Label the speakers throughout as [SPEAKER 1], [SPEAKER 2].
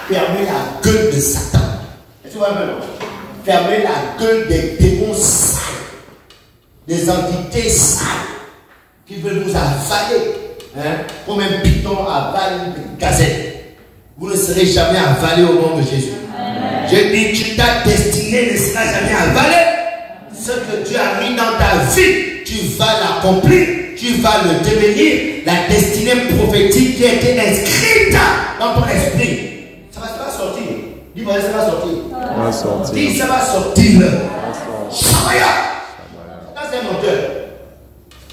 [SPEAKER 1] fermer la gueule de Satan. Tu vois maintenant? Fermer la gueule des démons sales, des entités sales qui veulent vous avaler, hein, comme un python avale une gazelle. Vous ne serez jamais avalé au nom de Jésus. J'ai dit, tu ta destinée ne sera jamais avalée. Ce que Dieu a mis dans ta vie, tu vas l'accomplir, tu vas le devenir. La destinée prophétique qui a été inscrite dans ton esprit. Ça va sortir. Dis-moi, ça va sortir. Ça va sortir. Dis, ça va sortir. Shabaya. Ça, c'est mon cœur.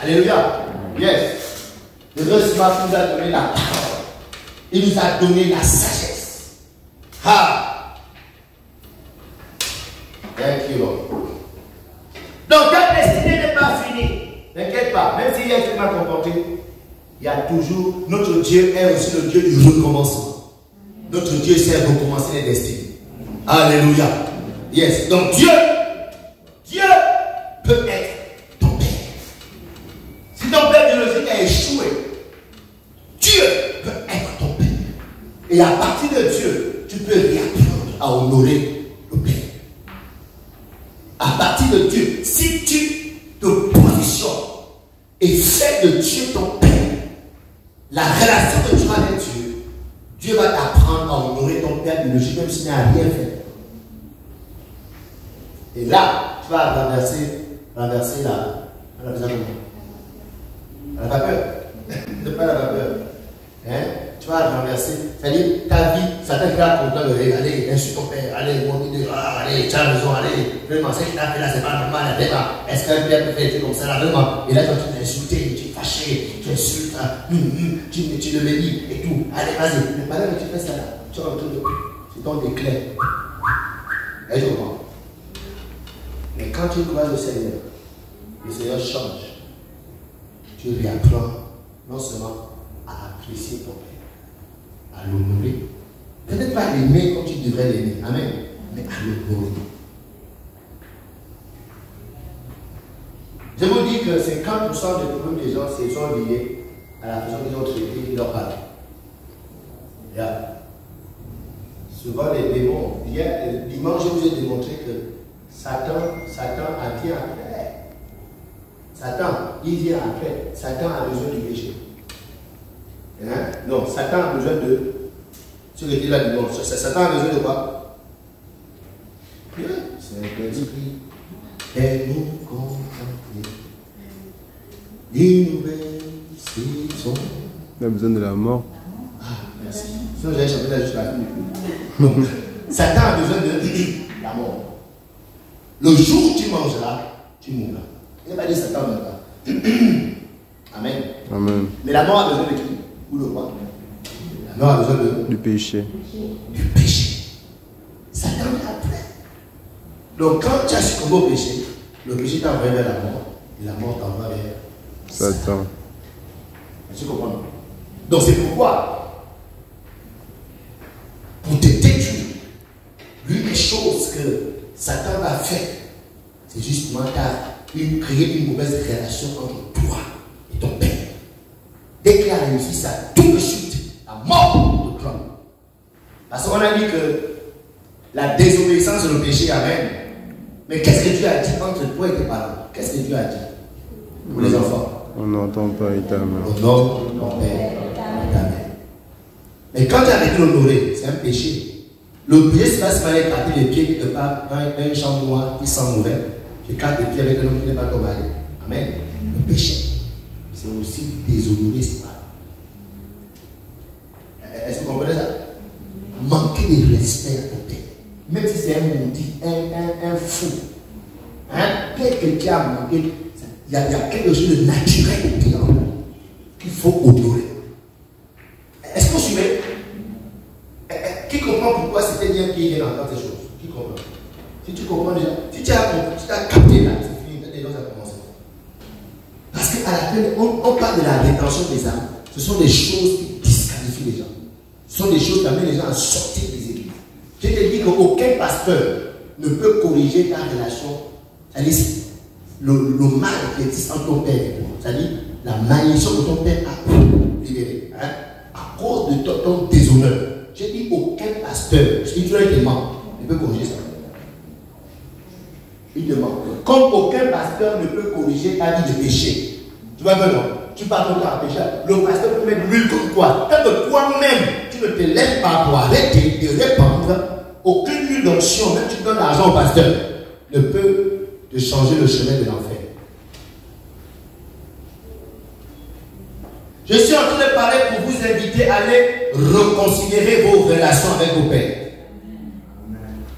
[SPEAKER 1] Alléluia. Yes. Le Dieu nous a donné la parole. Il nous a donné la sagesse. Ha. Thank you, Lord. Donc, ta destinée n'est pas finie. N'inquiète pas. Même s'il y a un truc mal comporté, il y a toujours. Notre Dieu est aussi le Dieu du recommencement. Notre Dieu sait recommencer les destinées. Alléluia. Yes. Donc, Dieu peut être ton père. Si ton père biologique a échoué, Dieu peut être ton père. Et à partir de Dieu, tu peux réapprendre à honorer le père. À partir de Dieu, si tu te positionnes et fais de Dieu ton père, la relation que tu as avec Dieu, Dieu va t'apprendre à honorer ton père biologique même s'il n'a rien fait. Et là, tu vas renverser la vapeur. C'est pas la vapeur. Hein? Tu vas renverser. C'est-à-dire, ta vie, Satan va content de dire, allez, insulte ton père, allez, mon Dieu, allez, tu as raison, allez, vraiment, ce qu'il a fait là, c'est pas normal, vraiment. Est-ce qu'un père peut faire des trucs comme ça là, vraiment? Et là, quand tu l'insultes, tu es fâché, tu insultes, tu le bénis et tout. Allez, vas-y. Mais pendant que tu fais ça là, tu rentres de c'est ton déclin. Et je comprends. Mais quand tu croises le Seigneur change. Tu réapprends non seulement à apprécier ton père, à l'honorer. Peut-être pas l'aimer comme tu devrais l'aimer, amen, mais à l'honorer. Je vous dis que 50% des problèmes des gens sont liés à la façon dont ils ont traité leur parents. Souvent les démons, dimanche je vous ai démontré que Satan a bien après. Satan, il vient après. Satan a besoin du péché. Hein? Non, Satan a besoin de. Ce que dit là du monde. Satan a besoin de quoi? Saint-Esprit, aide-nous contempler une nouvelle saison.
[SPEAKER 2] Il a besoin de la mort.
[SPEAKER 1] Ah, merci. Sinon, j'allais chanter là jusqu'à la fin. Donc, Satan a besoin de la mort. Le jour où tu mangeras, tu mourras. Il n'a pas dit Satan ne pas. Amen.
[SPEAKER 2] Amen.
[SPEAKER 1] Mais la mort a besoin de qui? Ou de quoi? La mort a besoin
[SPEAKER 2] du péché.
[SPEAKER 1] Du péché. Satan est après. Donc quand tu as succombé au péché, le péché t'envoie vers la mort et la mort t'envoie vers
[SPEAKER 2] Satan.
[SPEAKER 1] Tu comprends? Donc c'est pourquoi, pour te détruire, l'une des choses que Satan va faire, c'est justement créer une mauvaise relation entre toi et ton père. Dès qu'il a réussi ça, tout de suite, la mort te clame. Parce qu'on a dit que la désobéissance c'est le péché, amen. Mais qu'est-ce que Dieu a dit entre toi et tes parents? Qu'est-ce que Dieu a dit pour les enfants?
[SPEAKER 2] On n'entend pas éternel.
[SPEAKER 1] Honore ton père et ta mère. Mais quand tu as arrêté d'honorer, c'est un péché. Le péché, c'est pas seulement écarter les pieds quelque part dans un champ noir qui sent mauvais. Tu écartes les pieds avec un homme qui n'est pas ton mari. Amen. Le péché, c'est aussi déshonorer ses parents. Est-ce que vous comprenez ça? Manquer de respect à ton père. Même si c'est un maudit, un fou. Hein? Quelqu'un qui a manqué, il y a quelque chose de naturel qu'il faut honorer. Est-ce que vous suivez? Qui comprend pourquoi c'était bien qu'il vient entendre ces choses? Qui comprend? Si tu comprends déjà, si tu as capté là, c'est fini, les gens ont commencé. Parce qu'à la fin, on parle de la rétention des âmes. Ce sont des choses qui disqualifient les gens. Ce sont des choses qui amènent les gens à sortir des églises. Je te dis qu'aucun pasteur ne peut corriger ta relation. C'est-à-dire le mal qui existe entre ton père et toi. C'est-à-dire la malédiction que ton père a libérée. Hein, à cause de ton déshonneur. J'ai dit aucun pasteur, spirituellement, ne peut corriger ça. Il demande. Comme aucun pasteur ne peut corriger ta vie de péché. Tu vois bien, non? Tu parles de ta péché. Le pasteur peut mettre l'huile comme toi. Tant que toi-même, tu ne te lèves pas pour arrêter de répandre, aucune huile d'onction, même si tu donnes l'argent au pasteur, ne peut te changer le chemin de l'enfer. Je suis en train de parler pour vous inviter à aller reconsidérer vos relations avec vos pères.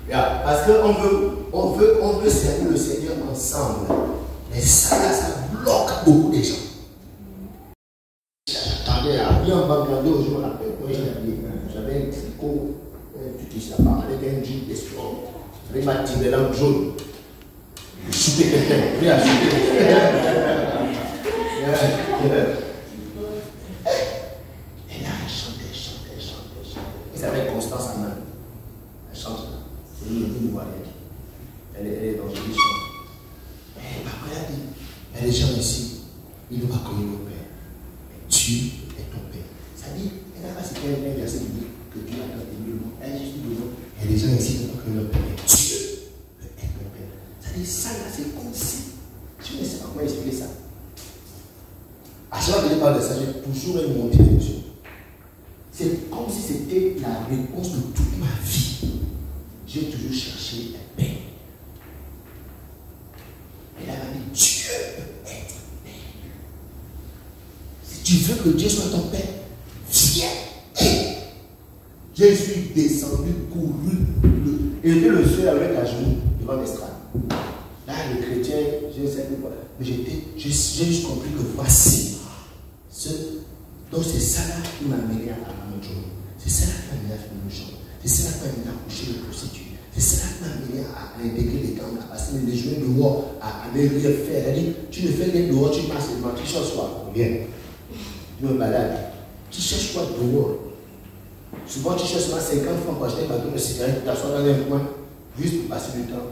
[SPEAKER 1] Yeah, parce qu'on veut servir le Seigneur ensemble. Mais ça, là, ça bloque beaucoup de gens. J'attendais à bien en Bangladesh aujourd'hui, on l'appelle quand j'avais un tricot, tout ça, avec un jean d'espoir, avec ma petite lampe jaune. Je shootais quelqu'un, oui, à shooter. Et là, elle chantait. Et ça avait Constance à main. Elle chante. C'est une Ivoirienne. Elle est dans une chambre. Et papa a dit, il y a des gens ici, ils n'ont pas connu le Père. Dieu est ton Père. Ça dit, elle n'a pas cité un verset biblique que Dieu a donné le monde. Elle a juste dit, il y a des gens ici qui n'ont pas connu le Père. Dieu est ton Père. Ça dit, ça là, c'est comme si. Je ne sais pas comment expliquer ça. À chaque fois que je parle de ça, j'ai toujours une montée d'émotion. C'est comme si c'était la réponse de toute ma vie. J'ai toujours cherché un Père. Et là, elle m'a dit, Dieu peut être Père. Si tu veux que Dieu soit ton Père, viens. Et je suis descendu, couru. Et j'étais le seul avec la genou devant l'estrade. Là, le chrétien, je ne sais pas. Mais j'ai juste compris que voici. Donc c'est ça là qui m'a amené à mon jour. C'est ça là qui m'a amené à faire mon jour. C'est ça là qui m'a amené à coucher les prostituées. C'est ça là qui m'a amené à intégrer les gangs, à passer mes journées dehors, à ne rien faire. Elle dit, tu ne fais rien dehors, tu passes seulement, tu cherches quoi? Bien. Tu me balades. Tu cherches quoi dehors? Souvent tu cherches seulement 50 francs pour acheter un bâton de cigarette, tu t'assois dans un coin, juste pour passer du temps.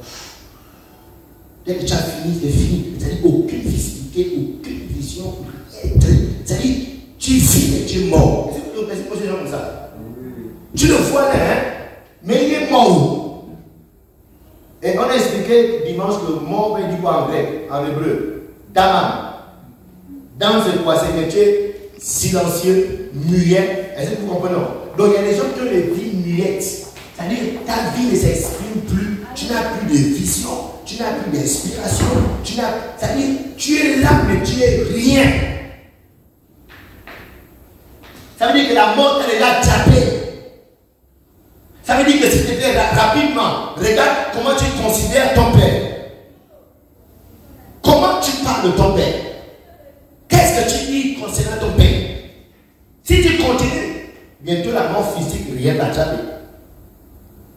[SPEAKER 1] Dès que tu as fini, c'est fini. C'est-à-dire aucune visibilité, aucune vision, rien. C'est-à-dire, tu vis et tu es mort. Est-ce que vous pensez pour ces gens comme ça? Tu le vois là, hein? Mais il est mort. Et on a expliqué dimanche que mort veut dire quoi en grec, en hébreu? Damam. Dam, c'est quoi? C'est que tu es silencieux, muet. Est-ce que vous comprenez? Donc il y a des gens qui ont des vies muettes. C'est-à-dire, ta vie ne s'exprime plus. Tu n'as plus de vision. Tu n'as plus d'inspiration. C'est-à-dire, tu es là, mais tu es rien. Ça veut dire que la mort, elle est là tapée. Ça veut dire que si tu fais rapidement, regarde comment tu considères ton père. Comment tu parles de ton père? Qu'est-ce que tu dis concernant ton père? Si tu continues, bientôt la mort physique, rien va taper.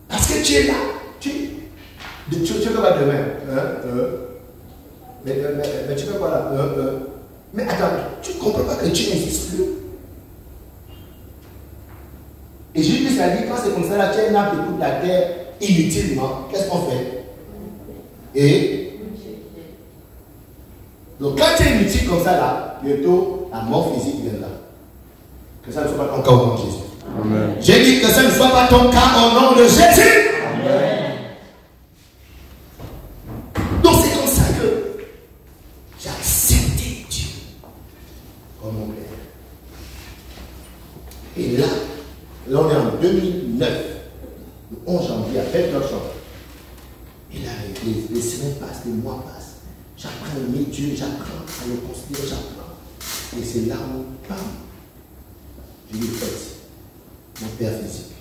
[SPEAKER 1] Parce que tu es là. Tu fais quoi demain? Mais tu fais quoi là? Mais attends, tu ne comprends pas que tu n'existes plus. Et Jésus a dit, quand c'est comme ça, là, tu as un arbre de toute la terre inutilement. Qu'est-ce qu'on fait? Et donc, quand tu es inutile comme ça, là, bientôt, la mort physique viendra. Que ça ne soit pas ton cas au nom de Jésus. Amen. J'ai dit que ça ne soit pas ton cas au nom de Jésus. Amen. Donc, c'est comme ça que j'ai accepté Dieu comme mon Père. Et là, on est en 2009, le 11 janvier, à 20h. Et là, les semaines passent, les mois passent. J'apprends à aimer Dieu, j'apprends à le considérer, j'apprends. Et c'est là où, bam, je lui fais mon père physique.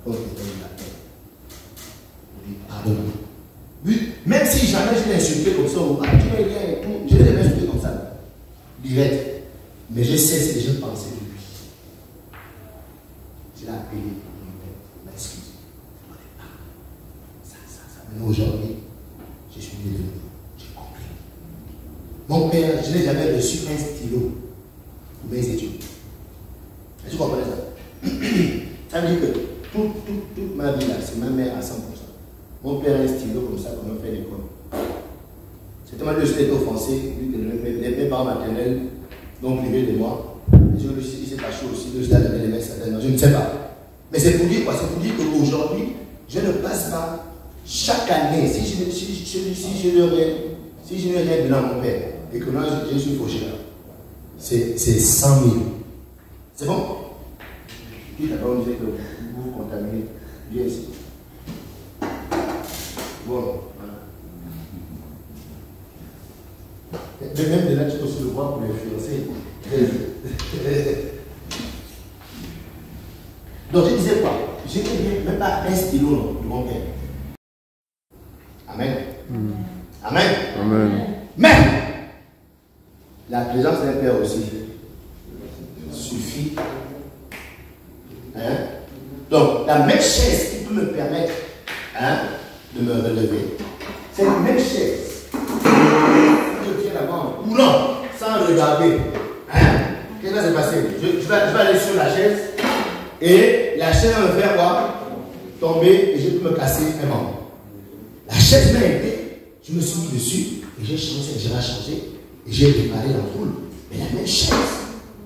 [SPEAKER 1] Donc, il donne la paix. Je lui pardonne. Oui, même si jamais je l'ai insulté comme ça, tu n'es rien et tout, je l'ai insulté comme ça, direct. Mais je sais ce que je pensais de lui. Je l'ai appelé pour m'excuser. Mais aujourd'hui, je suis devenu, j'ai compris. Mon père, je n'ai jamais reçu un stylo pour mes études. Est-ce que tu comprends ça? Ça veut dire que toute ma vie là, c'est ma mère à 100%. Mon père a un stylo comme ça, comme on fait à l'école. C'est tellement que j'étais offensé, vu que mes parents maternels l'ont privé de moi. Il s'est fâché aussi, le stade de l'émettre certainement, je ne sais pas. Mais c'est pour dire quoi? C'est pour dire qu'aujourd'hui, je ne passe pas chaque année, si je n'ai rien dans mon père, et que moi je suis fauché là, c'est 100 000. C'est bon? Qui t'a pas dit que vous vous contaminez? Viens ici. Bon. Mais même de là, tu peux se le voir pour l'influencer. Donc je disais quoi? Je n'ai même pas un stylo de mon père. Amen. Amen.
[SPEAKER 2] Amen.
[SPEAKER 1] Mais la présence d'un père aussi suffit. Hein? Donc la même chaise qui peut me permettre de me relever, c'est la même chaise. Je tiens d'abord ou non, sans regarder. Qu'est-ce qui va se passer? Je vais aller sur la chaise et la chaise va me faire quoi? Tomber et je peux me casser un membre. La chaise m'a aidé, je me suis mis dessus et j'ai changé et j'ai réparé l'ampoule. Mais la même chaise,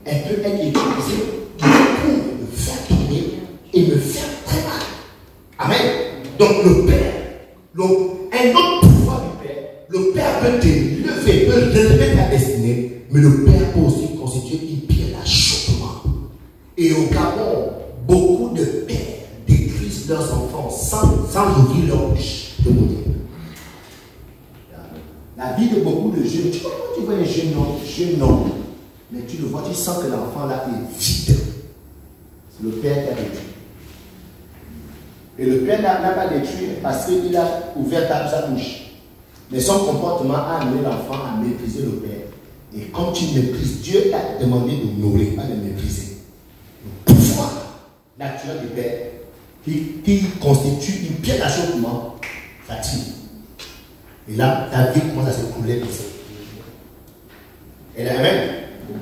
[SPEAKER 1] elle peut être utilisée pour me faire tomber et me faire très mal. Amen. Donc le Père, un autre pouvoir du Père, le Père peut t'élever, peut relever ta destinée, mais le Père peut aussi constituer une pierre d'achoppement. Et au Gabon, beaucoup de pères détruisent leurs enfants sans ouvrir leur bouche. La vie de beaucoup de jeunes, tu vois un jeune homme, mais tu le vois, tu sens que l'enfant là est vide. C'est le Père qui a détruit. Et le Père n'a pas détruit parce qu'il a ouvert sa bouche. Mais son comportement a amené l'enfant à mépriser le Père. Et quand tu méprises, Dieu t'a demandé de nourrir, pas de mépriser. Le pouvoir naturel du Père qui constitue une pierre d'achoppement fatigue. Et là, ta vie commence à se couler comme ça. Et là, amen.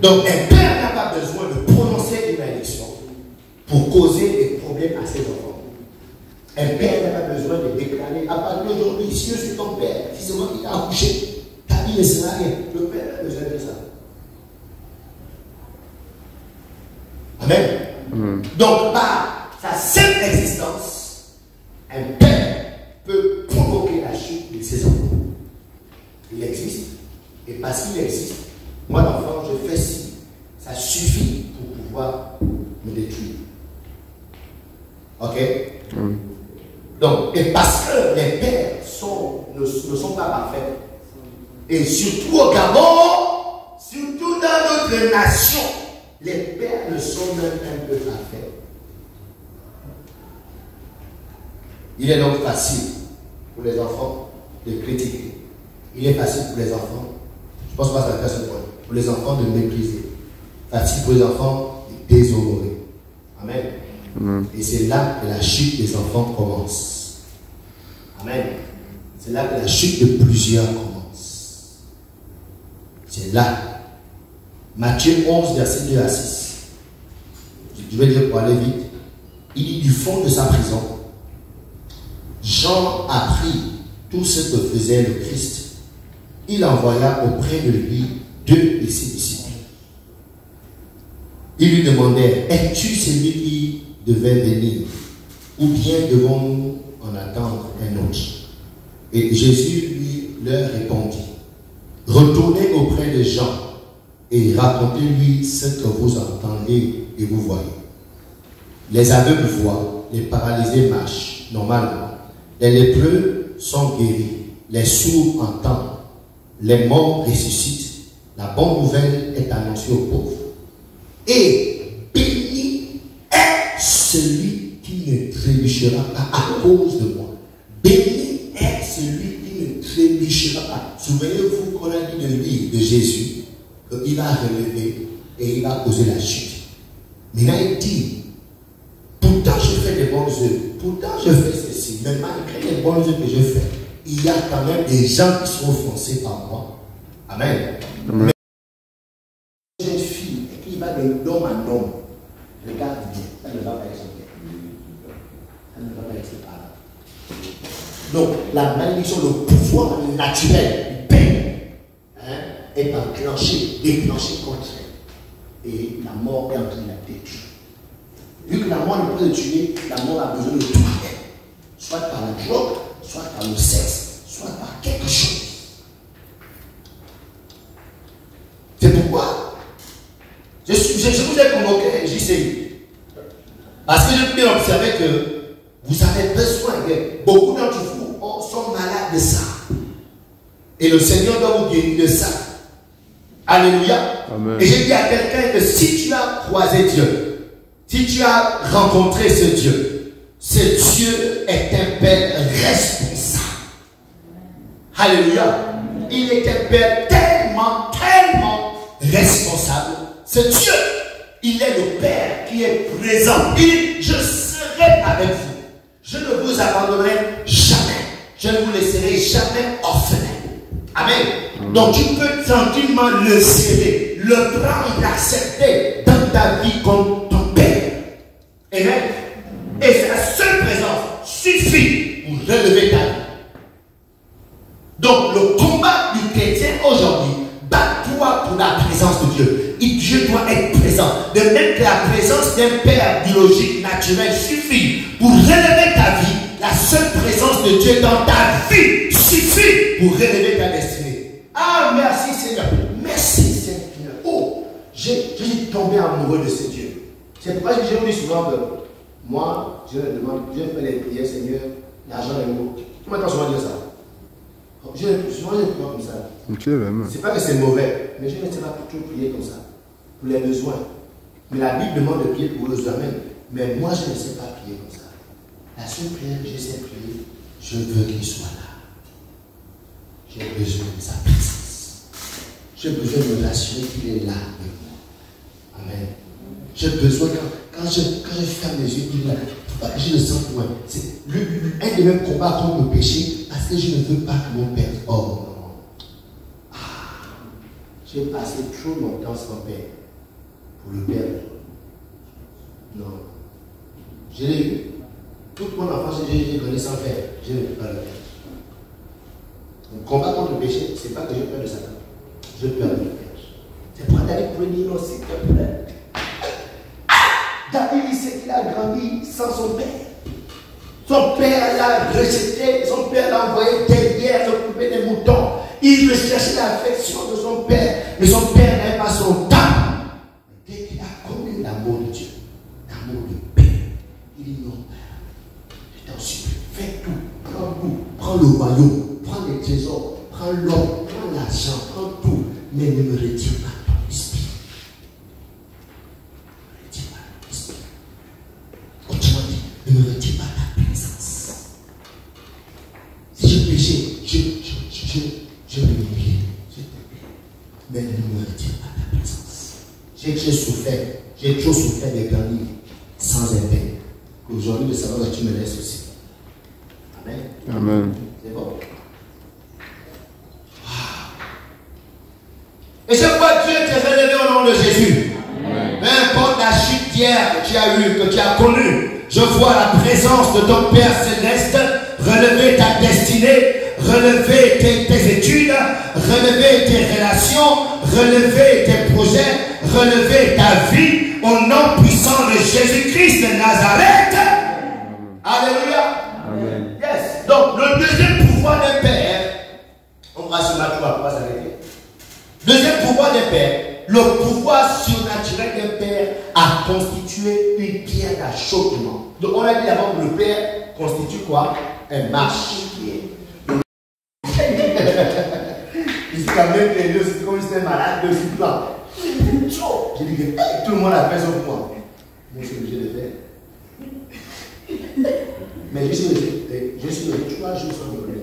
[SPEAKER 1] Donc, un père n'a pas besoin de prononcer une malédiction pour causer des problèmes à ses enfants. Un père n'a pas besoin de déclarer à partir d'aujourd'hui, si je suis ton père, si c'est moi qui t'ai accouché, ta vie ne sera rien. Le père n'a pas besoin de ça. Amen. Donc, par sa seule existence, un père peut provoquer la chute de ses enfants. Il existe. Et parce qu'il existe, moi l'enfant, je fais ci. Ça suffit pour pouvoir me détruire. Ok? Donc, et parce que les pères ne sont pas parfaits, et surtout au Gabon, surtout dans notre nation, les pères ne sont même un peu parfaits. Il est donc facile pour les enfants de critiquer. Il est facile pour les enfants, je pense pas que ça va faire ce point, pour les enfants de mépriser. Facile pour les enfants de déshonorer. Amen. Et c'est là que la chute des enfants commence. Amen. C'est là que la chute de plusieurs commence. C'est là. Matthieu 11, verset 2 à 6. Je vais dire pour aller vite. Il dit du fond de sa prison, Jean apprit tout ce que faisait le Christ. Il envoya auprès de lui 2 de ses disciples. Ils lui demandèrent, es-tu celui qui devait venir, ou bien devons-nous en attendre un autre? Et Jésus leur répondit, retournez auprès de Jean et racontez-lui ce que vous entendez et vous voyez. Les aveugles voient, les paralysés marchent normalement, les lépreux sont guéris, les sourds entendent, les morts ressuscitent, la bonne nouvelle est annoncée aux pauvres. Et béni est celui qui ne trébuchera pas à cause de moi. Béni est celui qui ne trébuchera pas. Souvenez-vous qu'on a dit de lui, de Jésus, qu'il a relevé et il a causé la chute. Maintenant il dit, pourtant je fais des bonnes œuvres, pourtant je fais ceci, mais malgré les bonnes œuvres que je fais, il y a quand même des gens qui sont offensés par moi. Amen.
[SPEAKER 2] Amen.
[SPEAKER 1] Mais une fille qui va d'homme en homme, regarde bien, ça ne va pas être bien. Ça ne va pas être par là. Donc, la malédiction, le pouvoir naturel du Père est déclenché contre elle. Et la mort est en train de la détruire. Vu que la mort ne peut le tuer, la mort a besoin de tout. Soit par la drogue, soit par le sexe, soit par quelque chose. C'est pourquoi je vous ai convoqué, JCI. Parce que je peux observer que vous avez besoin, beaucoup d'entre vous sont malades de ça. Et le Seigneur doit vous guérir de ça. Alléluia.
[SPEAKER 2] Amen.
[SPEAKER 1] Et j'ai dit à quelqu'un que si tu as croisé Dieu, si tu as rencontré ce Dieu est un Père responsable. Alléluia. Il est un Père tellement responsable. Ce Dieu, il est le Père qui est présent. Il dit, je serai avec vous. Je ne vous abandonnerai jamais. Je ne vous laisserai jamais orphelin. Amen. Donc tu peux tranquillement le serrer, le prendre, l'accepter dans ta vie comme ton Père. Amen. Et sa seule présence suffit pour relever ta vie. Donc le combat du chrétien aujourd'hui, bats-toi pour la présence de Dieu. Et Dieu doit être présent. De même que la présence d'un père biologique, naturel suffit pour relever ta vie, la seule présence de Dieu dans ta vie suffit pour relever ta destinée. Ah, merci Seigneur. Merci Seigneur. Oh, j'ai tombé amoureux de ce Dieu. C'est pourquoi je vous dis souvent que moi, je me demande, Dieu fait les prières, Seigneur, l'argent est mot. Tu m'entends souvent dire ça? Souvent, je prie comme ça. C'est pas que c'est mauvais, mais je ne sais pas toujours prier comme ça. Pour les besoins. Mais la Bible demande de prier pour les besoins. Mais moi, je ne sais pas prier comme ça. La seule prière que je sais prier, je veux qu'il soit là. J'ai besoin de sa présence. J'ai besoin de me rassurer qu'il est là avec moi. Amen. J'ai besoin, quand je ferme les yeux, il est là. Je le sens loin. C'est un de mes combats contre le péché, parce que je ne veux pas que mon père. Oh non. Ah, j'ai passé trop longtemps sans père. Pour le père. Non. Je l'ai eu. Toute mon enfance, j'ai connu sans père. Je ne veux pas le père. Le combat contre le péché, ce n'est pas que j'ai peur de Satan. Je peur de père. C'est pour d'aller prévenir aussi, s'il te plaît. David, il sait qu'il a grandi sans son père. Son père l'a rejeté, son père l'a envoyé derrière s'occuper des moutons. Il recherchait l'affection de son père, mais son père n'avait pas son temps. Mais dès qu'il a connu l'amour de Dieu, l'amour du Père, il dit non, je t'en supplie, fais tout, prends le royaume, prends les trésors, prends l'or, prends l'argent, prends tout, mais ne me retire pas ton esprit. Ne me retire pas ta présence. Si je péchais, je me humiliais, s'il te plaît. Mais ne me retire pas ta présence. J'ai trop souffert de grandir sans effet. Aujourd'hui, le savoir que tu me laisses aussi. Amen.
[SPEAKER 2] Amen.
[SPEAKER 1] C'est bon. Et je vois Dieu te relever au nom de Jésus. Amen. Peu importe la chute d'hier que tu as eue, que tu as connue. Je vois la présence de ton Père Céleste relever ta destinée, relever tes études, relever tes relations, relever tes projets, relever ta vie au nom puissant de Jésus-Christ de Nazareth. Alléluia.
[SPEAKER 2] Amen.
[SPEAKER 1] Yes. Donc, le deuxième pouvoir d'un Père, on va se mettre à s'arrêter. Deuxième pouvoir d'un Père, le pouvoir surnaturel d'un Père a constitué une pierre d'achoppement. Donc on a dit d'abord que le Père constitue quoi? Un marchepied. Ici, quand même, les deux, c'est comme si c'était malade, deux sur plan. J'ai dit que tout le monde a fait sauf moi. Mais je suis obligé de faire. Mais je suis le 3 jours sans dormir.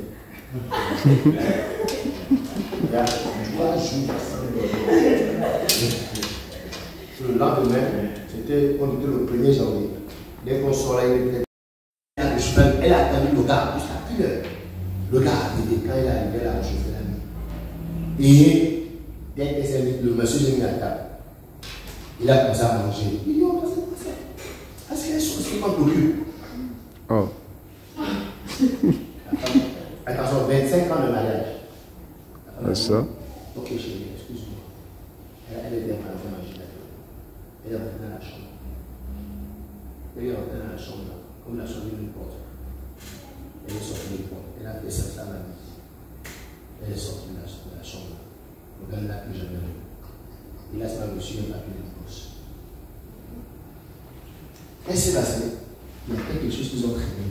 [SPEAKER 1] 3 jours sans dormir. Le lendemain, on était le 1er janvier. Dès qu'on sort là, elle a attendu le gars jusqu'à 1 heure. Le gars a arrivé, quand il est arrivé, elle a chauffé la nuit. Et dès que c'est le monsieur s'est mis à table, il a commencé à manger. Il dit, oh, c'est passé. Parce qu'elle est socialement connue.
[SPEAKER 2] Oh.
[SPEAKER 1] Attention, 25 ans de mariage.
[SPEAKER 2] C'est ça.
[SPEAKER 1] Ok, chérie, excuse-moi. Elle était en train de manger. On a changé une porte. Elle est sortie de porte. Elle a fait ça la nuit. Elle est sortie de la chambre. On ne l'a plus jamais vu. Il a ça reçu un papier de poche. Elle s'est passée. Il y a quelque chose qu'ils ont traîné.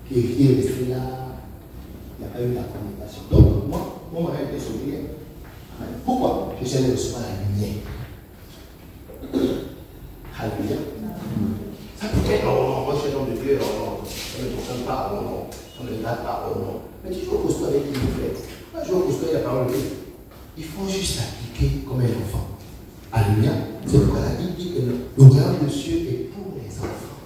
[SPEAKER 1] Qui est resté là. Il n'y a pas eu la communication. Donc, moi, mon mari était sauvé. Pourquoi? Je suis allé recevoir la lumière. Alléluia. Ça peut être non, moi je suis un homme de Dieu, non, on ne comprend pas, non, on ne regarde pas, non. Mais tu joues au costaud avec qui vous faites. Pas jouer au costaud avec la parole de Dieu. Il faut juste appliquer comme un enfant. Alléluia. C'est pourquoi la Bible dit que le royaume de cieux est pour les enfants.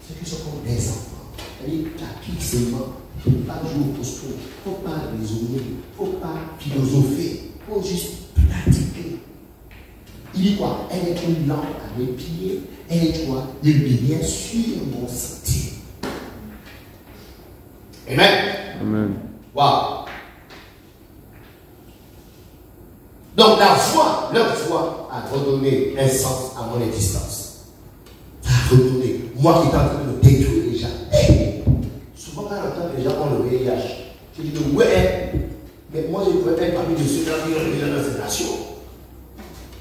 [SPEAKER 1] Ceux qui sont comme des enfants. C'est-à-dire, tu appliques seulement. Il ne faut pas jouer au costaud. Il ne faut pas raisonner. Il ne faut pas philosopher. Il faut juste pratiquer. Il dit quoi? Elle est une lampe à mes pieds. Elle est quoi? Une lumière sur mon sentier. Amen.
[SPEAKER 2] Amen.
[SPEAKER 1] Wow. Donc la foi, leur foi a redonné un sens à mon existence. Ça a redonné. Moi qui étais en train de me détruire les gens. Hey, souvent quand j'entends que les gens ont le VIH, je dis que ouais, mais moi je pourrais être parmi de ceux-là qui ont déjà dans cette nation.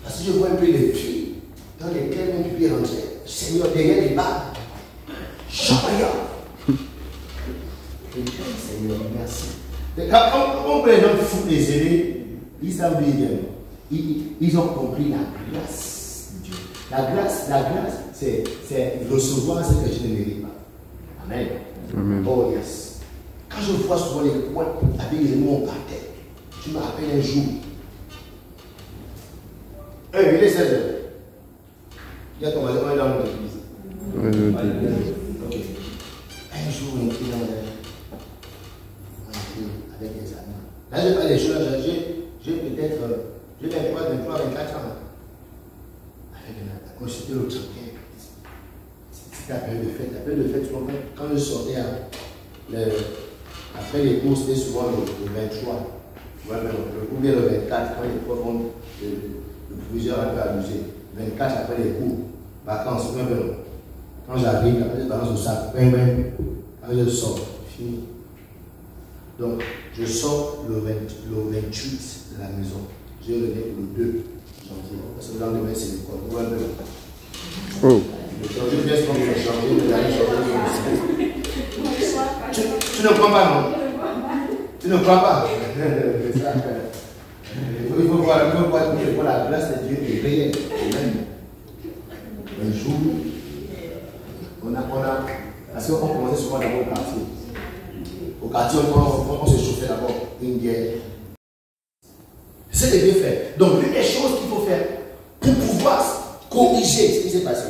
[SPEAKER 1] Parce que je vois un peu les filles dans lesquelles on peut rentrer. Seigneur, derrière les barres. Chapaya. Seigneur, merci. Quand les gens foutent les aînés, ils savent bien. Ils ont compris la grâce de Dieu. La grâce, c'est recevoir ce que je ne mérite pas. Amen.
[SPEAKER 2] Amen.
[SPEAKER 1] Oh yes. Quand je vois souvent les coins avec les mots par terre, je me rappelle un jour. Il est 16 heures. Il y a ton voisin, on est dans l'église. Ok. Un jour, on était avec des amis. Là, je fais les choses, j'ai peut-être 23, 24 ans. Avec un attaque. Quand c'était le 31, c'était la période de fête. La période de fête, souvent, quand je sortais après les cours, c'était souvent le 23. Ou bien le 24, quand les profs vont le proviseur un peu abusé. 24 après les cours, vacances, quand j'arrive, après je balance au sac, quand je sors, fini. Donc, je sors le 28 de la maison. Je reviens le 2 janvier. Parce que le lendemain, c'est l'école.
[SPEAKER 2] Oh.
[SPEAKER 1] Je viens comme le janvier, le dernier janvier. Tu ne crois pas, non? Tu ne crois pas? Il faut voir la grâce de Dieu est réelle. Un jour, parce qu'on commençait souvent d'abord au quartier. Au quartier, on se chauffait d'abord une guerre. C'est ce que Dieu fait. Donc, l'une des choses qu'il faut faire pour pouvoir corriger ce qui s'est passé,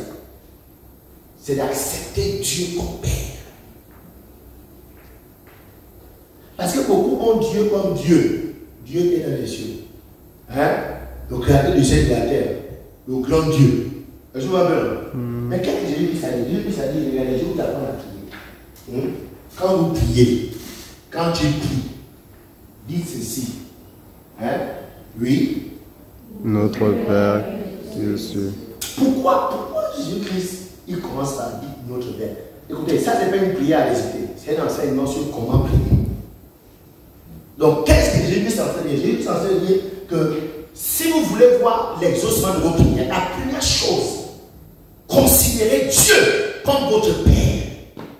[SPEAKER 1] c'est d'accepter Dieu comme Père. Parce que beaucoup ont Dieu comme Dieu. Dieu qui est dans les cieux. Hein? Le créateur du ciel et de la terre. Le grand Dieu. Je vois bien. Mais qu'est-ce que Jésus dit ça dit? Jésus dit ça dit, il y a des jours où tu apprends à prier. Quand vous priez, quand tu pries, dites ceci. Hein? Oui.
[SPEAKER 2] Notre Père, qui est aux cieux.
[SPEAKER 1] Pourquoi Jésus-Christ, il commence par dire notre Père? Écoutez, ça c'est pas une prière à réciter. C'est un enseignement sur comment prier. Donc, qu'est-ce que Jésus-Christ est en train de dire? Jésus est en train de dire que si vous voulez voir l'exaucement de vos prières, la première chose, considérez Dieu comme votre Père.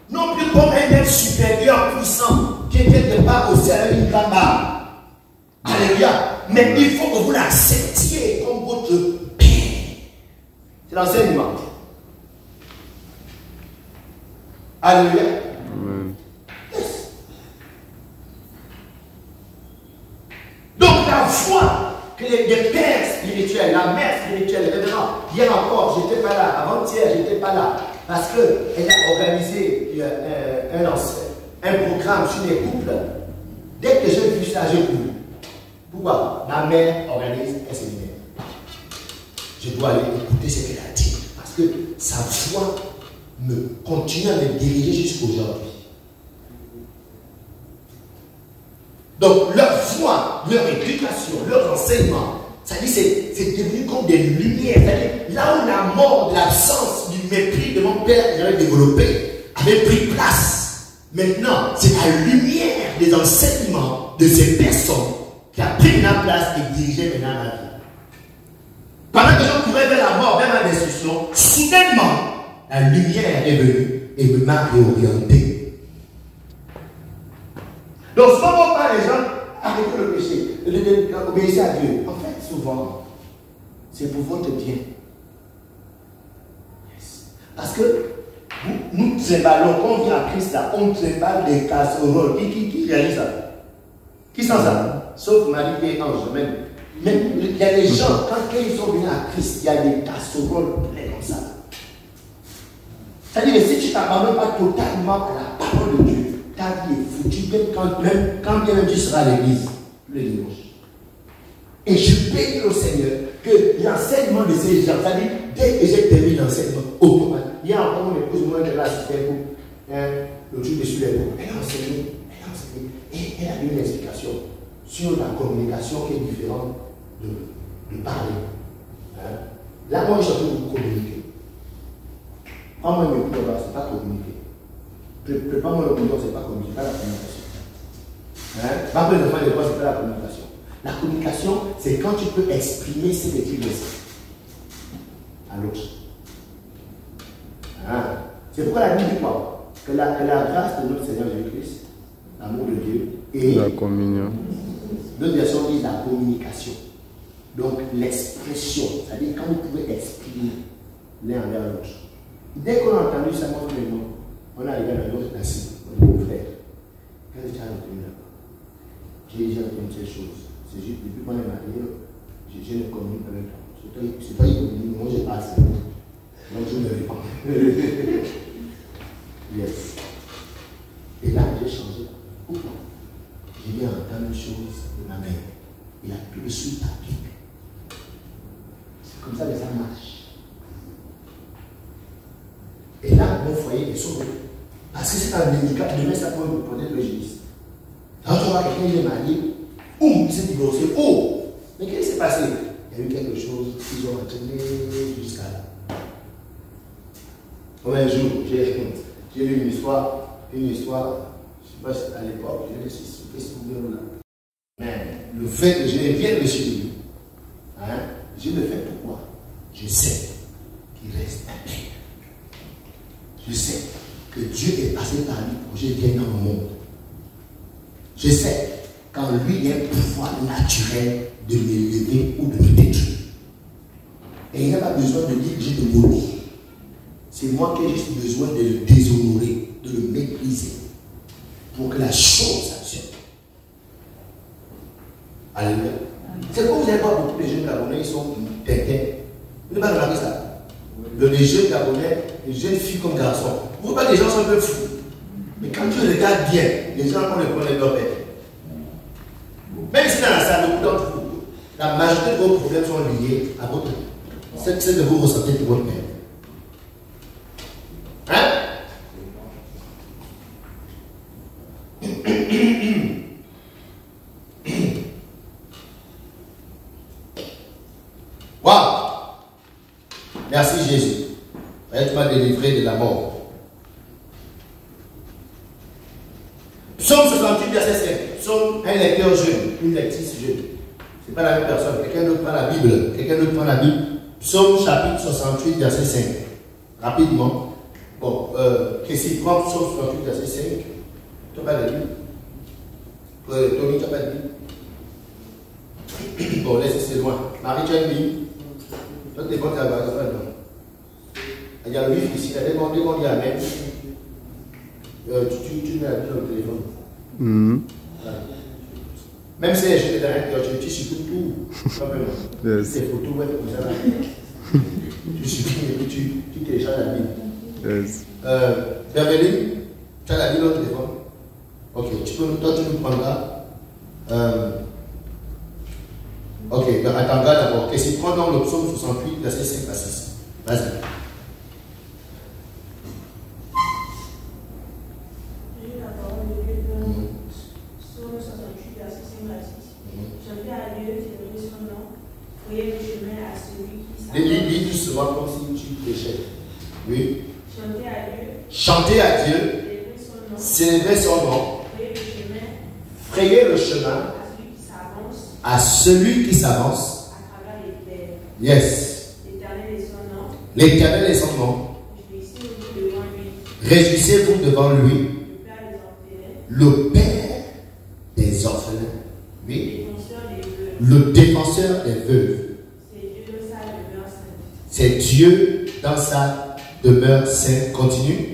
[SPEAKER 1] Non plus comme un être supérieur, puissant, qui est quelque part au ciel avec une grande barre. Alléluia. Mais il faut que vous l'acceptiez comme votre Père. C'est l'enseignement. Alléluia.
[SPEAKER 2] Amen.
[SPEAKER 1] Donc la foi que les pères spirituels, la mère spirituelle, révérend, hier encore, j'étais pas là, avant-hier, j'étais pas là, parce qu'elle a organisé un programme sur les couples. Dès que j'ai vu ça, j'ai couru. Pourquoi? Ma mère organise un séminaire. Je dois aller écouter ce qu'elle a dit, parce que sa foi me continue à me diriger jusqu'aujourd'hui. Donc leur foi, leur éducation, leur enseignement, ça dit c'est devenu comme des lumières. Là où la mort, l'absence du mépris de mon père j'avais développé, avait pris place. Maintenant, c'est la lumière des enseignements de ces personnes qui a pris la place et dirigé maintenant la vie. Pendant que les gens couraient vers la mort, vers la destruction, soudainement, la lumière est venue et me m'a réorienté. Donc, souvent, pas les gens arrêtez le péché, obéissez à Dieu. En fait, souvent, c'est pour votre bien. Yes. Parce que nous trimballons, quand on vient à Christ, là, on trimballe des casseroles. Qui réalise ça? Qui sent ça? Sauf Marie et Ange, même. Mais il y a des gens, quand ils sont venus à Christ, il y a des casseroles pleines comme ça. C'est-à-dire que si tu ne t'abandonnes pas totalement à la parole de Dieu, ta vie est foutue, quand bien même tu seras à l'église, le dimanche. Et je bénis au Seigneur que l'enseignement de ces gens, c'est-à-dire, dès que j'ai terminé l'enseignement, automatiquement, il y a encore mon épouse, moi, qui l'a assisté pour le truc dessus les mots. Elle a enseigné, et elle a donné une explication sur la communication qui est différente de parler. Là, moi, je suis en train de communiquer. Quand moi, je me dis, ce n'est pas communiquer. Prépare-moi l'opinion, ce n'est pas communiquer, ce n'est pas la communication. Pas que les enfants, ce n'est pas la communication. La communication, c'est quand tu peux exprimer ce que tu veux à l'autre. C'est pourquoi la Bible dit quoi? Que la grâce de notre Seigneur Jésus-Christ, l'amour de Dieu et
[SPEAKER 2] la communion.
[SPEAKER 1] D'autres versions disent la communication. Donc l'expression, c'est-à-dire quand vous pouvez exprimer l'un envers l'autre. Dès qu'on a entendu ça, on a arrivé à l'autre assis. On dit, mon frère, qu'est-ce que tu as retenu là-bas? J'ai déjà retenu ces choses. C'est juste depuis qu'on est marié, je ne communique avec toi. C'est pas une moi j'ai passé. Donc je ne vais pas. Yes. Et là, j'ai changé. Pourquoi? J'ai mis entendre une chose de ma mère. Il a tout de suite appliqué. C'est comme ça que ça marche. Et là, mon foyer est sauvé. Parce que c'est un handicap, demain ça peut me prendre le génie. Quand tu vois quelqu'un qui est marié, il s'est divorcé. Oh! Mais qu'est-ce qui s'est passé? Il y a eu quelque chose, ils ont entraîné jusqu'à là. Un jour, j'ai lu une histoire, je ne sais pas si à l'époque, je ne sais pas si vous voulez là. Mais le fait que je viens de chez lui, je le fais pourquoi? Je sais qu'il reste un père. Je sais que Dieu est passé par lui pour que je vienne dans le monde. Je sais qu'en lui il y a un pouvoir naturel de m'élever ou de me détruire. Et il n'y a pas besoin de dire que j'ai de mots. C'est moi qui ai juste besoin de le déshonorer, de le mépriser, pour que la chose s'actionne. Alléluia. C'est pourquoi vous n'avez pas beaucoup de jeunes Gabonais, ils sont têtés. Vous n'avez pas remarqué ça? Les jeunes Gabonais, les jeunes filles comme garçons. Vous voyez pas que les gens sont un peu fous. Mais quand tu regardes bien, les gens ont le problème de leur père. Même si dans la salle, beaucoup d'entre vous, la majorité de vos problèmes sont liés à votre père. C'est que vous ressentez de votre père. Waouh! Merci Jésus. Tu m'as délivré de la mort. Psaume 68, verset 5. Psaume, un lecteur jeune, une lectrice jeune. Ce n'est pas la même personne. Quelqu'un d'autre prend la Bible. Quelqu'un d'autre prend la Bible. Psaume chapitre 68, verset 5. Rapidement. Bon, qu'est-ce qu'il prend Psaume 68, verset 5? Tu n'as pas de Bible? Tony, tu n'as pas de Bible? Bon, laisse, c'est loin. Marie, tu as une Bible? Toi, tu es contre la base. Il y a le livre ici. Il y a des gens qui amènent. Tu mets la Bible dans le téléphone. Voilà. Même si je te donne tu supprimes tout. Yes. Tes photos, ouais, comme ça. Tu supprimes et puis tu télécharges la Bible.
[SPEAKER 2] Yes.
[SPEAKER 1] Beverly, tu as la Bible dans le téléphone? Ok, toi tu nous prendras. Ok, attends, d'abord. Qu'est-ce qu'il prend dans le psaume 68, verset 5 à 6? Vas-y. Lis doucement comme si tu péchais. Oui.
[SPEAKER 3] Chanter à Dieu.
[SPEAKER 1] Chanter Chanter à Dieu, célébrer son nom, frayer le chemin à celui qui s'avance. Yes. L'Éternel est son nom. Réjouissez-vous devant lui. Le Père des orphelins. Oui. Le défenseur des veuves. C'est Dieu dans sa demeure sainte. Continue.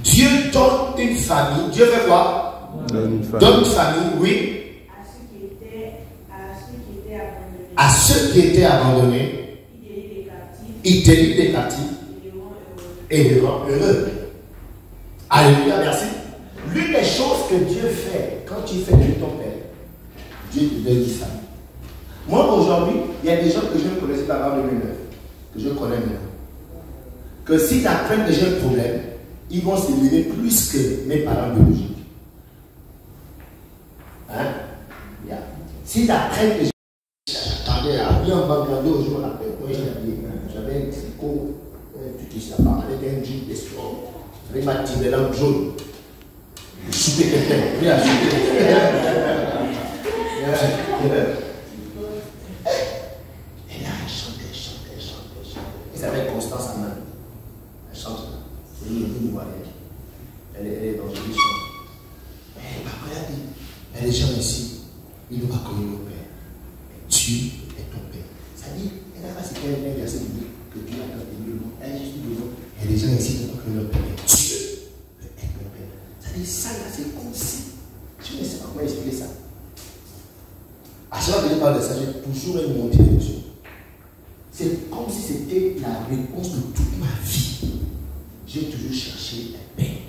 [SPEAKER 1] Dieu donne une famille. Dieu fait quoi? Donne une famille, oui. À ceux qui étaient abandonnés. Il délivre les captifs. Et les rend heureux. Alléluia, merci. L'une des choses que Dieu fait quand tu fais de ton Père, Dieu te donne une famille. Moi aujourd'hui, il y a des gens que je ne connaissais pas avant 2009, que je connais maintenant. Que s'ils apprennent que j'ai un problème, ils vont se lever plus que mes parents biologiques. Hein? Yeah. S'ils apprennent que j'attendais à bien en Bangladesh, je me rappelle, moi j'avais un tricot, tout qui s'appelle, avec un jean de sport, avec ma petite lampe jaune. Je soupais quelqu'un, oui, à souper. Et là, elle chantait. Elle s'appelle Constance Aman. Elle chante là. C'est une Ivoirienne. Elle est dans une mission. Mais papa a dit, il y a des gens ici, ils n'ont pas connu nos pères. Dieu est ton père. Ça dit, elle n'a pas cité un verset biblique que Dieu a donné le nom. Elle a juste dit le nom. Il y a des gens ici qui n'ont pas connu nos pères. Dieu est ton père. Ça dit, ça là, c'est comme si. Je ne sais pas comment expliquer ça. À chaque fois que je parle de ça, j'ai toujours une montée d'émotion. C'est comme si c'était la réponse de toute ma vie. J'ai toujours cherché un père.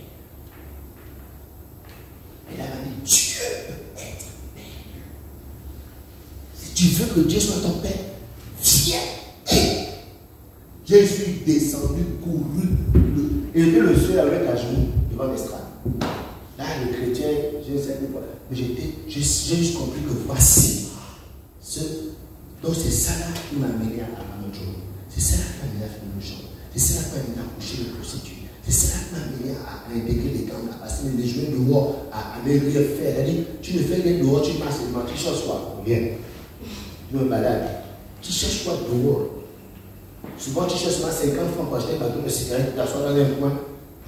[SPEAKER 1] Elle a dit, Dieu est ton père. Si tu veux que Dieu soit ton père, viens. Je suis descendu, couru, et j'étais le seul avec un genou devant l'estrade. Là, le chrétien, je ne sais plus quoi, mais j'ai juste compris que voici. Donc c'est ça là qui m'a mené à mon jour. C'est ça là qui m'a mené à faire le genre. C'est ça là qui m'a mené à coucher les prostituées. C'est ça là qui m'a mené à intégrer les gamins, à passer les journées dehors, à ne rien faire. Elle a dit, tu ne fais rien dehors, tu passes seulement, tu cherches quoi? Rien. Tu me balades. Tu cherches quoi dehors? Souvent tu cherches 50 francs pour acheter un bâton de cigarette, tu t'assois dans un coin,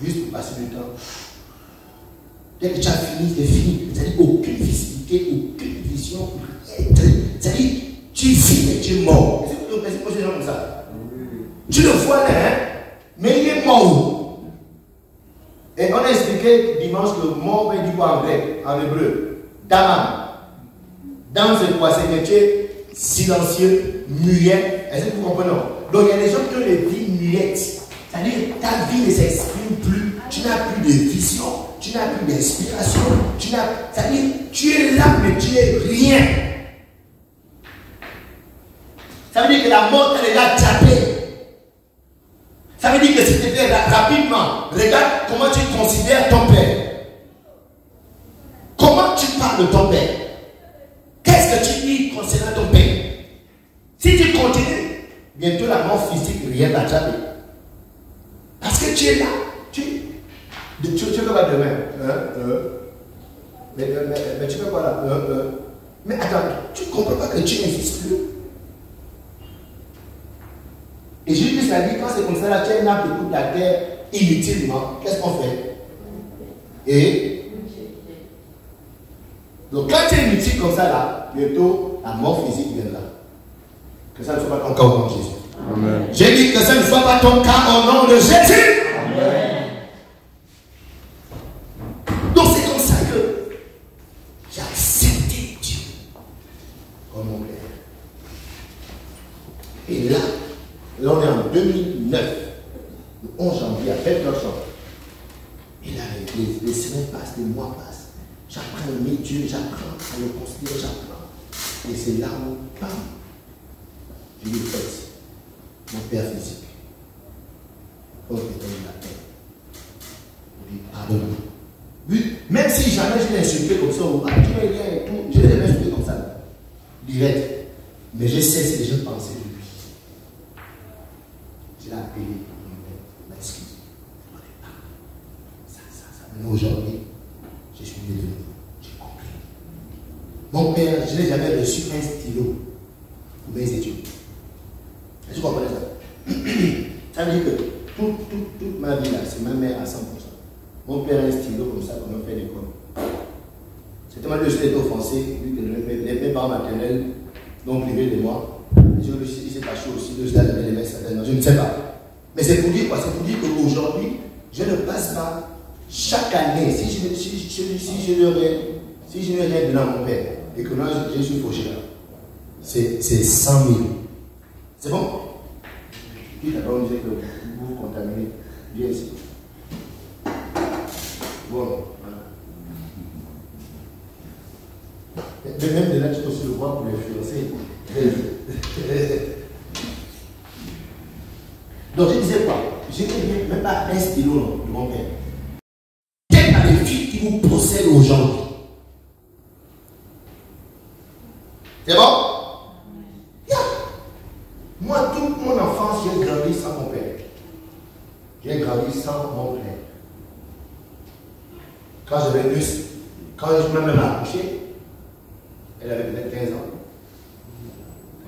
[SPEAKER 1] juste pour passer du temps. Dès que tu as fini, c'est fini. C'est-à-dire aucune visibilité, aucune vision, c'est-à-dire tu vis et tu es mort. Est-ce que vous pensez des gens comme ça? Tu le vois là, hein? Mais il est mort. Et on a expliqué dimanche que mort veut dire quoi en grec, en hébreu? Damam. Dans ce quoi, c'est que tu es silencieux, muet. Est-ce que vous comprenez? Donc il y a des gens qui ont des vies muettes. C'est-à-dire ta vie ne s'exprime plus. Tu n'as plus de vision. Tu n'as plus d'inspiration. C'est-à-dire tu es là, mais tu es rien. Ça veut dire que la mort elle est là tapée. Ça veut dire que c'était fait rapidement. Regarde comment tu considères ton père. Comment tu parles de ton père? Qu'est-ce que tu dis concernant ton père? Si tu continues, bientôt la mort physique rien va t'attraper. Parce que tu es là. Tu fais quoi demain? Mais tu fais quoi là? Mais attends, tu ne comprends pas que tu n'existes plus. Et Jésus a dit, quand c'est comme ça, là, tu es là pour toute la terre inutilement. Qu'est-ce qu'on fait? Et donc, quand tu es inutile comme ça, là, bientôt, la mort physique viendra. Que ça ne soit pas ton cas au nom de Jésus. Amen. J'ai dit que ça ne soit pas ton cas au nom de Jésus. Amen. Donc, c'est comme ça que j'ai accepté Dieu comme mon Père. Et là, on est en 2009, le 11 janvier, à 20h. Et là, les semaines passent, les mois passent. J'apprends à aimer Dieu, j'apprends à le considérer, j'apprends. Et c'est là où, bam, je lui fais mon père physique. Oh, je te donne la paix. Je lui pardonne. Oui, même si jamais je l'ai insulté comme ça, ou tu n'as rien et tout, je l'ai insulté comme ça. Direct. Mais je sais ce que je pensais de lui. Je l'ai appelé pour m'excuser. Mais aujourd'hui, je suis né de nouveau. J'ai compris. Mon père, je n'ai jamais reçu un stylo pour mes études. Est-ce que vous comprenez ça? Ça veut dire que toute ma vie là, c'est ma mère à 100%. Mon père a un stylo comme ça, comme on fait l'école. C'est tellement que je suis offensé, vu que mes parents maternels l'ont privé de moi. Il s'est fâché aussi de cela, les mains certainement, je ne sais pas. Mais c'est pour dire quoi? C'est pour dire qu'aujourd'hui, je ne passe pas chaque année, si je n'ai rien donné à mon père, et que moi je suis fauché là, c'est 100 000. C'est bon? Puis d'abord on disait que vous vous contaminez. Viens ici. Bon, voilà. Mais même de là, tu peux aussi le voir pour l'influencer. Donc je disais quoi? Je n'ai même pas un stylo de mon père. Quel maléfique qui vous possède aujourd'hui? C'est bon? Yeah. Moi, toute mon enfance, j'ai grandi sans mon père. J'ai grandi sans mon père. Quand je me mets à accoucher, elle avait peut-être 15 ans.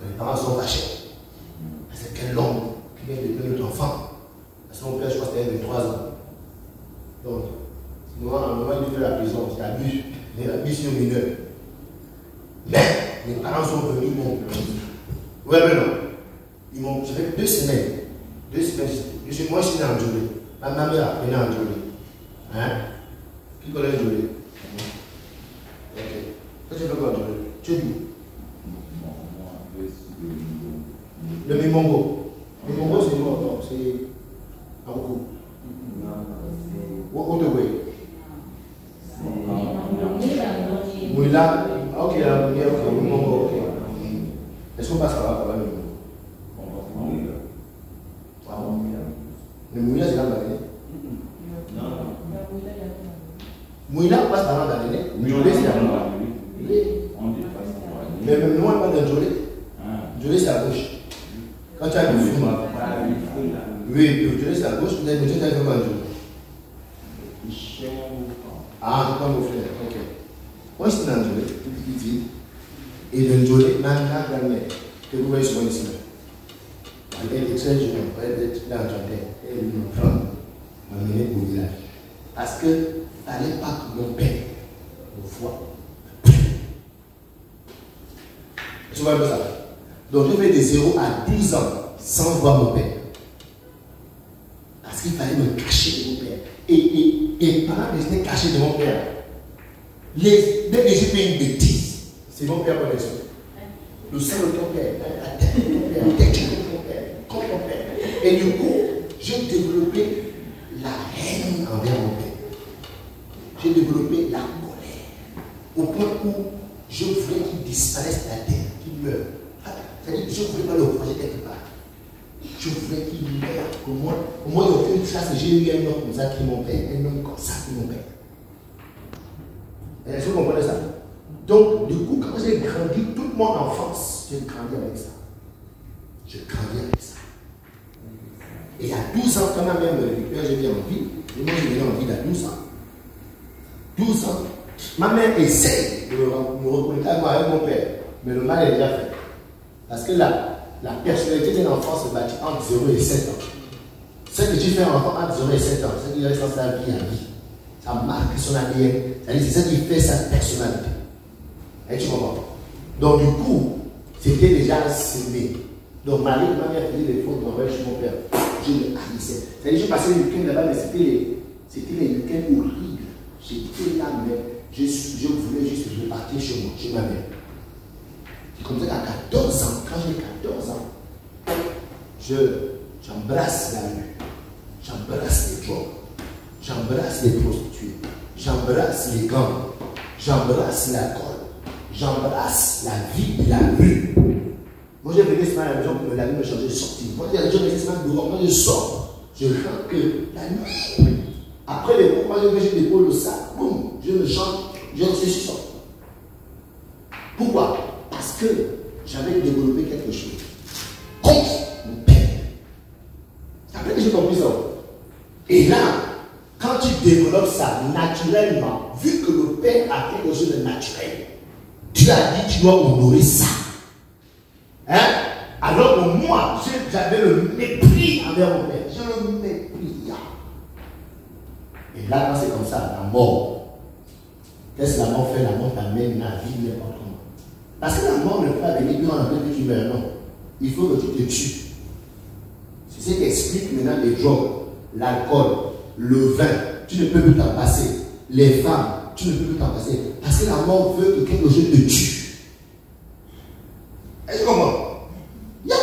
[SPEAKER 1] Mes parents sont fâchés. C'est quel homme qui vient de tuer notre enfant? Parce que mon père, je crois que c'était 23 ans. Donc, moi, à un moment, il fait la prison, c'est abus. Il abus sur le mineur. Mais, mes parents sont venus, ils m'ont. Ouais, mais non. J'avais 2 semaines. 2 semaines. Moi, je suis né en Djolé. Ma mère est née en Djolé. Hein? Qui connaît Djolé? Ok. Qu'est-ce que tu fais quoi, Djolé? Tu es d'où? Le Mimongo. Le Mimongo, c'est quoi? Non, c'est. Aoukou. Otogwe. Mouila. Ok, ok, Mimongo, ok. Est-ce qu'on passe par là, Mimongo? Le Mouila, c'est là, non. Mouila, on passe par là, Djolé, c'est à droite. Mais même nous, on pas dans Djolé. Djolé, c'est à gauche. Quand tu as du fou, oui, Djolé, c'est à gauche, mais tu as fait quoi, Djolé? Ah, c'est pas mon frère, ok. Moi, je suis dans Djolé, toute petite. Et dans Djolé, que vous voyez souvent ici. Elle était très jeune, elle était dans le jardin. Elle me prend, m'amener au village. Parce que, fallait pas que mon père me voie. Tu vois un peu ça? Donc je vais de 0 à 12 ans sans voir mon père. Parce qu'il fallait me cacher de mon père. Et pendant que j'étais caché de mon père, dès que j'ai fait une bêtise, c'est mon père qui ça. Le sang de ton père, la tête de ton père, la tête de ton père, comme ton père. Et du coup, j'ai développé la haine envers mon père. J'ai développé la colère. Au point où je voulais qu'il disparaisse de la terre, qu'il meure. C'est-à-dire que je ne voulais pas le projet quelque part. Je voulais qu'il meure. Au moins, il n'y a aucune trace. J'ai eu un homme comme ça qui est mon père. Un homme comme ça qui est mon père. Est-ce que vous comprenez ça? Donc, du coup, quand j'ai grandi, toute mon enfance, j'ai grandi avec ça. J'ai grandi avec ça. Et à 12 ans, quand ma mère me récupère, j'ai mis en vie. Et moi, j'ai venu en vie à 12 ans. 12 ans. Ma mère essaye de me reconnecter avec mon père. Mais le mal est déjà fait. Parce que la personnalité d'un enfant se bâtit entre 0 et 7 ans. Ce que tu fais un enfant entre 0 et 7 ans, c'est qu'il reste dans sa vie à vie. Ça marque son ADN. C'est ça qui fait sa personnalité. Et tu comprends? Donc du coup, c'était déjà semé. Donc malgré que ma mère faisait des fautes envers chez mon père, je le haïssais. C'est-à-dire que je passais le week-end là-bas, mais c'était les week-ends horribles. J'étais là, mais je voulais juste repartir chez moi, chez ma mère. C'est comme ça qu'à 14 ans, quand j'ai 14 ans, j'embrasse la rue, j'embrasse les drogues, j'embrasse les prostituées, j'embrasse les gangs, j'embrasse l'alcool, j'embrasse la vie de la rue. Moi, j'ai venu ce matin à la maison pour me laver, me changer, sortir. Moi, il y a des gens qui disent dehors, moi je sors, je rentre que la nuit. Après les cours, moi je dépose le sac, boum, je me change, je sors. Pourquoi? Parce que j'avais développé quelque chose contre mon père. Après que j'ai compris ça. Et là, quand tu développes ça naturellement, vu que le Père a quelque chose de naturel, tu as dit tu dois honorer ça. Hein? Alors que moi, j'avais le mépris envers mon Père. J'ai le mépris. Et là, quand c'est comme ça, la mort, qu'est-ce que la mort fait? La mort t'amène la vie n'importe comment. Parce que la mort ne peut pas venir puis on a que tu meurs, non. Il faut que tu te tues. C'est ce qui explique maintenant les drogues, l'alcool, le vin. Tu ne peux plus t'en passer. Les femmes, tu ne peux plus t'en passer. Parce que la mort veut que quelque chose te tue. Est-ce que comment? Yeah.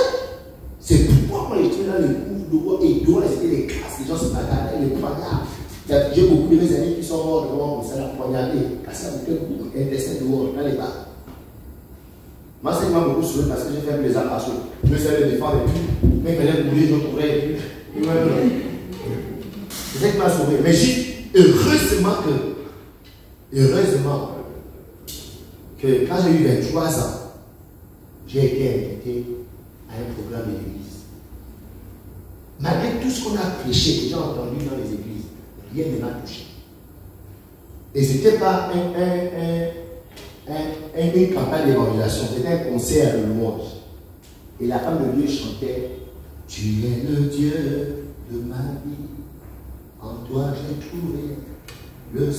[SPEAKER 1] C'est pourquoi moi je suis dans les coups de bois et dehors, c'était les classes, les gens se bagarrent, les poignards. J'ai beaucoup de mes amis qui sont morts devant moi, ça l'a poignardé, parce qu'il y a beaucoup d'intestins dehors, dans les bars. Moi, c'est moi beaucoup souri parce que j'ai fait les arrachations. Je sais le défendre et puis, mais quand j'ai boulé, je courais et puis, c'est ça qui m'a sauvé. Mais j'ai heureusement que quand j'ai eu 23 ans, j'ai été invité à un programme de l'église. Malgré tout ce qu'on a prêché, que j'ai entendu dans les églises, rien ne m'a touché. Et ce n'était pas une campagne d'évangélisation, c'était un concert de louange. Et la femme de Dieu chantait « Tu es le Dieu de ma vie, en toi j'ai trouvé le